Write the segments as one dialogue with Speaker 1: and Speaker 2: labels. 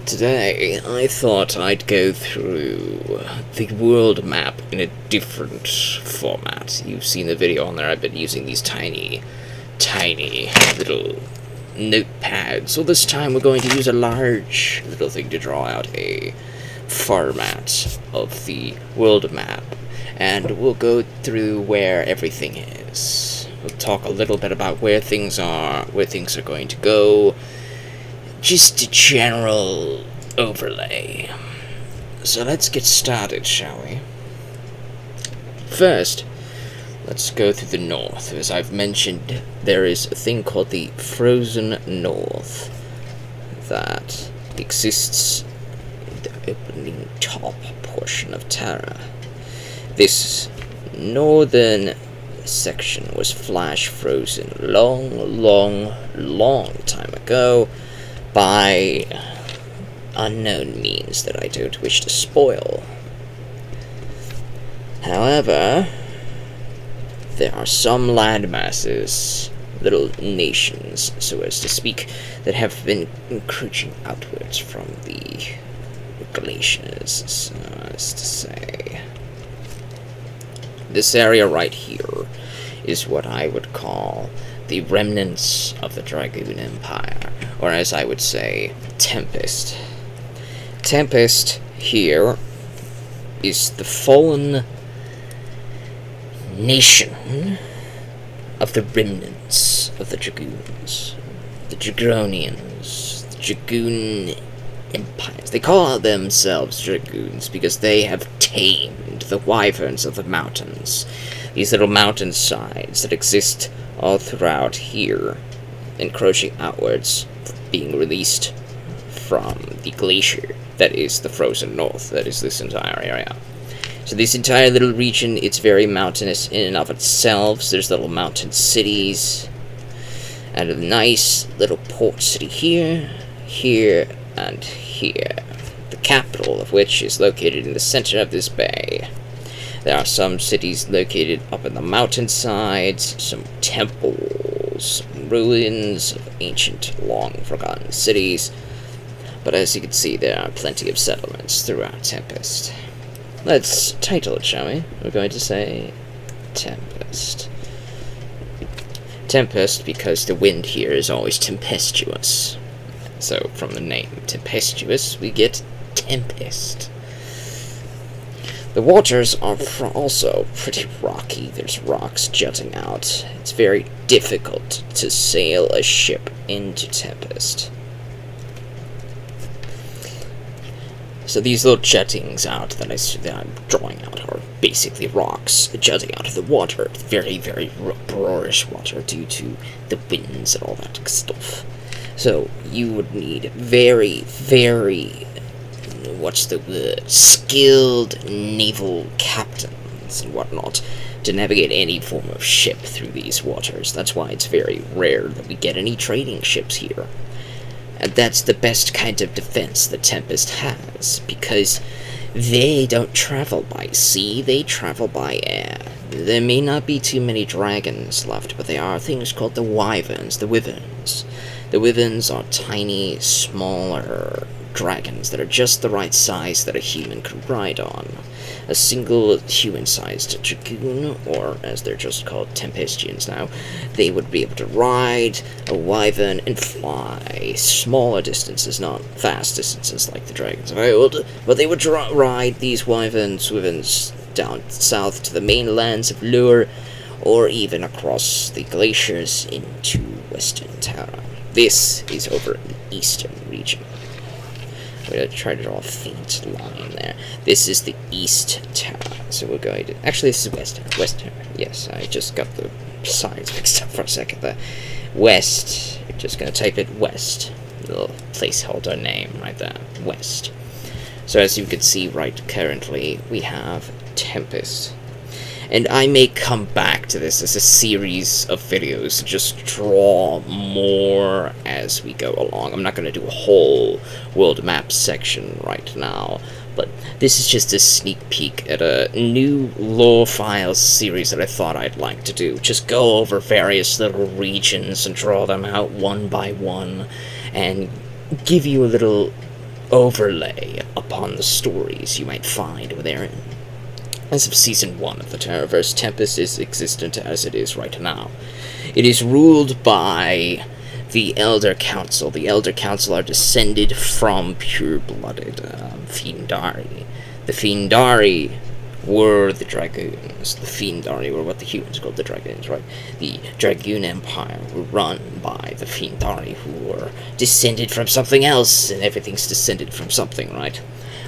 Speaker 1: Today, I thought I'd go through the world map in a different format. You've seen the video on there. I've been using these tiny little notepads. So this time we're going to use a large little thing to draw out a format of the world map. And we'll go through where everything is. We'll talk a little bit about where things are going to go. Just a general overlay. So let's get started, shall we? First, let's go through the north. As I've mentioned, there is a thing called the frozen north that exists in the opening top portion of Terra. This northern section was flash frozen long time ago by unknown means that I don't wish to spoil. However, there are some landmasses, little nations, so as to speak, that have been encroaching outwards from the glaciers, so as to say. This area right here is what I would call the remnants of the Dragoon Empire, or as I would say, Tempest. Tempest here is the fallen nation of the remnants of the Dragoons. The Dragronians, the Dragoon empires. They call themselves Dragoons because they have tamed the wyverns of the mountains. These little mountain sides that exist all throughout here, encroaching outwards, being released from the glacier that is the frozen north, that is this entire area. So this entire little region, it's very mountainous in and of itself. So there's little mountain cities, and a nice little port city here, and here. The capital of which is located in the center of this bay. There are some cities located up in the mountainsides, some temples, some ruins of ancient, long-forgotten cities. But as you can see, there are plenty of settlements throughout Tempest. Let's title it, shall we? We're going to say Tempest. Tempest because the wind here is always tempestuous. So from the name tempestuous, we get Tempest. The waters are also pretty rocky. There's rocks jutting out. It's very difficult to sail a ship into Tempest. So these little juttings out that I'm drawing out are basically rocks jutting out of the water. Very uproarious water due to the winds and all that stuff. So you would need very skilled naval captains and whatnot to navigate any form of ship through these waters. That's why it's very rare that we get any trading ships here. And that's the best kind of defense that Tempest has, because they don't travel by sea, they travel by air. There may not be too many dragons left, but there are things called the wyverns, the wyverns. The wyverns are tiny, smaller dragons that are just the right size that a human could ride on. A single human-sized dragoon, or as they're just called, Tempestians now, they would be able to ride a wyvern and fly smaller distances, not vast distances like the dragons of old, but they would ride these wyverns down south to the mainlands of Lure, or even across the glaciers into western Terra. This is over in the eastern region. I'm going to try to draw a faint line there. This is the East Terra. So we're going to... Actually, this is West Terra. West Terra. Yes, I just got the sides mixed up for a second there. West. We're just going to type it West. Little placeholder name right there. West. So as you can see right currently, we have Tempest. And I may come back to this as a series of videos to just draw more as we go along. I'm not going to do a whole world map section right now, but this is just a sneak peek at a new lore files series that I thought I'd like to do. Just go over various little regions and draw them out one by one, and give you a little overlay upon the stories you might find therein. As of Season 1 of the Terraverse, Tempest is existent as it is right now. It is ruled by the Elder Council. The Elder Council are descended from pure-blooded Fiendari. The Fiendari were the Dragoons. The Fiendari were what the humans called the Dragoons, right? The Dragoon Empire were run by the Fiendari, who were descended from something else, and everything's descended from something, right?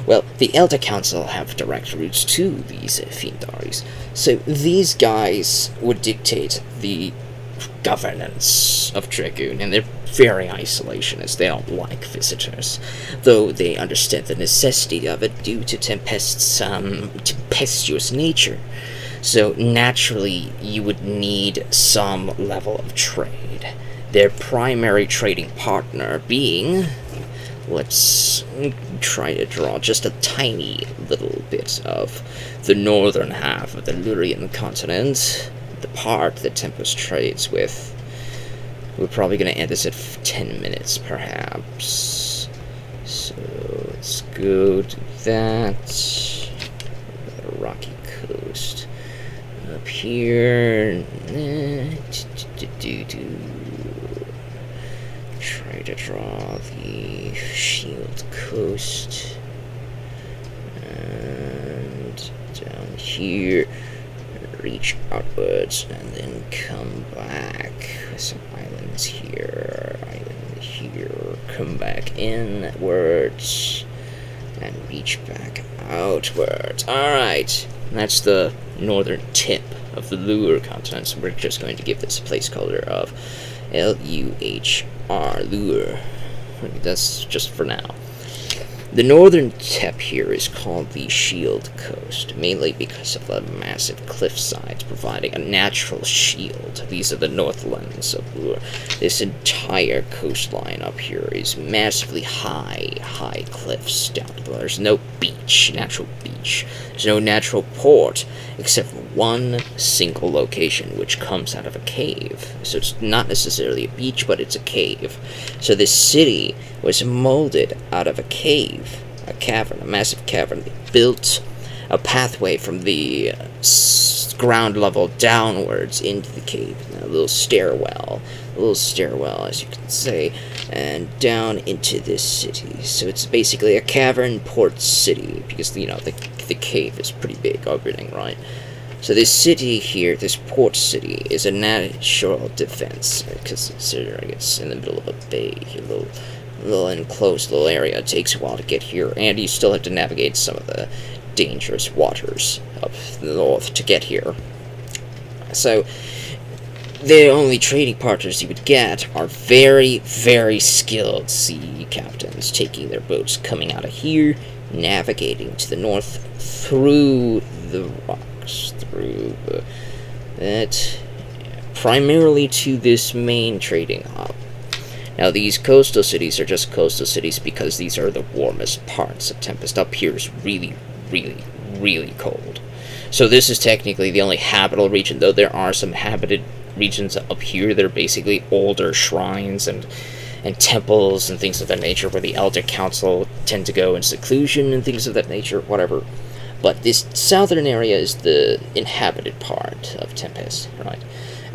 Speaker 1: Well, the Elder Council have direct roots to these Fiendaris, so these guys would dictate the governance of Dragoon, and they're very isolationist. They don't like visitors, though they understand the necessity of it due to Tempest's tempestuous nature. So naturally, you would need some level of trade. Their primary trading partner being, let's try to draw just a tiny little bit of the northern half of the Lurian continent, the part that Tempest trades with. We're probably going to end this at 10 minutes, perhaps. So, let's go to that. Rocky Coast. Up here. Try to draw the Shield Coast. And down here. Reach outwards and then come back. Some islands here, come back inwards and reach back outwards. Alright, that's the northern tip of the Lure continent, so we're just going to give this a placeholder of L-U-H-R, Lure. That's just for now. The northern tip here is called the Shield Coast, mainly because of the massive cliff sides providing a natural shield. These are the Northlands of Lure. This entire coastline up here is massively high cliffs down below. There's no beach, natural beach. There's no natural port, except for one single location, which comes out of a cave. So it's not necessarily a beach, but it's a cave. So this city was molded out of a cave, a cavern, a massive cavern. They built a pathway from the ground level downwards into the cave, a little stairwell, as you can say, and down into this city. So it's basically a cavern port city, because, you know, the cave is pretty big, everything, right? So this city here, this port city, is a natural defense, because it's in the middle of a bay here, little enclosed little area. It takes a while to get here, and you still have to navigate some of the dangerous waters up the north to get here. So the only trading partners you would get are very, very skilled sea captains, taking their boats coming out of here, navigating to the north through the rocks, primarily to this main trading hub. Now, these coastal cities are just coastal cities because these are the warmest parts of Tempest. Up here is really, really, really cold. So this is technically the only habitable region, though there are some habited regions up here that are basically older shrines and temples and things of that nature, where the Elder Council tend to go in seclusion and things of that nature, whatever. But this southern area is the inhabited part of Tempest, right?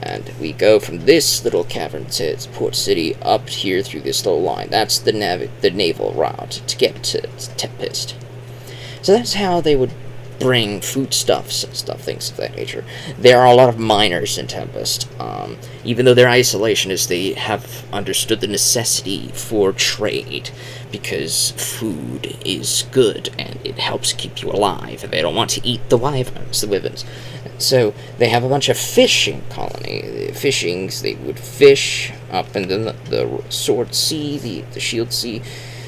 Speaker 1: And we go from this little cavern to port city up here through this little line. That's the naval route to get to Tempest. So that's how they would bring foodstuffs and stuff, things of that nature. There are a lot of miners in Tempest. Even though they're isolationists, they have understood the necessity for trade, because food is good and it helps keep you alive. They don't want to eat the wyverns. So they have a bunch of fishing colony. They would fish up in the Sword Sea, the Shield Sea.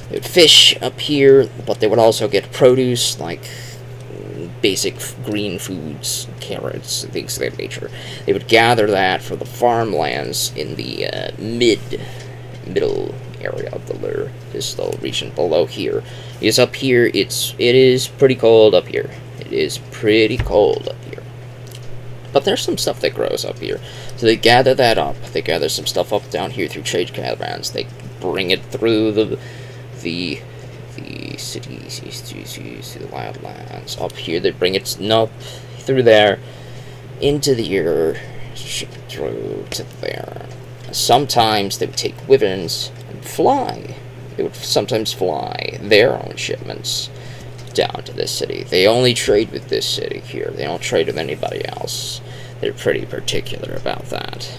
Speaker 1: They would fish up here, but they would also get produce like basic green foods, carrots, and things of that nature. They would gather that for the farmlands in the middle area of the Lure, this little region below here. Because up here, it is pretty cold up here. It is pretty cold up here. But there's some stuff that grows up here. So they gather that up. They gather some stuff up down here through trade caravans. They bring it through the cities, to the wildlands. Up here, they bring it up through there, into the air, ship it through to there. Sometimes they would take wyverns and fly. They would sometimes fly their own shipments down to this city. They only trade with this city here. They don't trade with anybody else. They're pretty particular about that.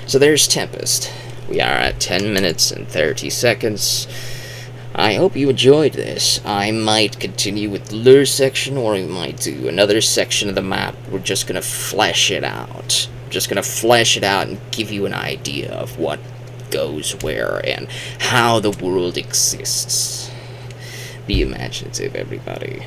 Speaker 1: So there's Tempest. We are at 10 minutes and 30 seconds. I hope you enjoyed this. I might continue with the lure section, or we might do another section of the map. We're just gonna flesh it out. Just gonna flesh it out and give you an idea of what goes where and how the world exists. Be imaginative, everybody.